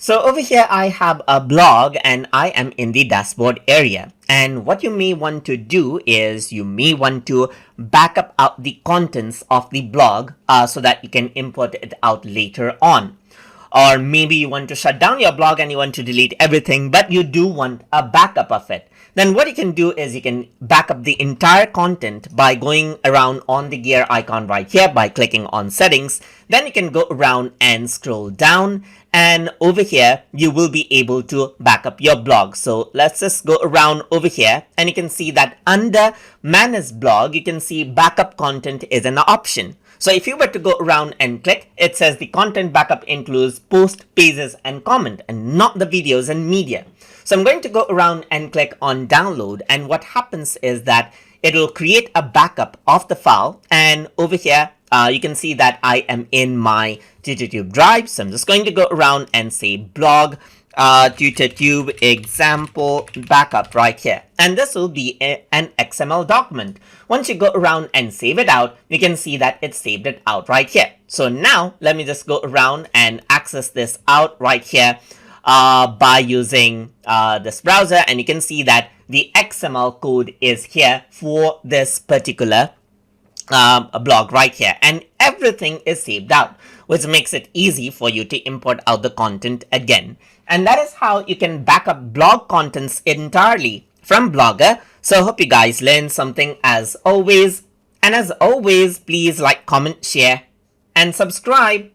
So over here I have a blog and I am in the dashboard area. And what you may want to do is you may want to back up out the contents of the blog so that you can import it out later on. Or maybe you want to shut down your blog and you want to delete everything, but you do want a backup of it. Then what you can do is you can back up the entire content by going around on the gear icon right here by clicking on settings. Then you can go around and scroll down, and over here you will be able to back up your blog. So let's just go around over here and you can see that under manage blog you can see backup content is an option. So if you were to go around and click, it says the content backup includes post, pages and comment and not the videos and media. So I'm going to go around and click on download, and what happens is that it will create a backup of the file, and over here you can see that I am in my TutorTube drive. So I'm just going to go around and say blog TutorTube example backup right here, and this will be an XML document. Once you go around and save it out, you can see that it saved it out right here. So now let me just go around and access this out right here by using this browser, and you can see that the XML code is here for this particular blog right here, and everything is saved out, which makes it easy for you to import out the content again. And that is how you can back up blog contents entirely from Blogger. So I hope you guys learned something as always, and as always please like, comment, share and subscribe.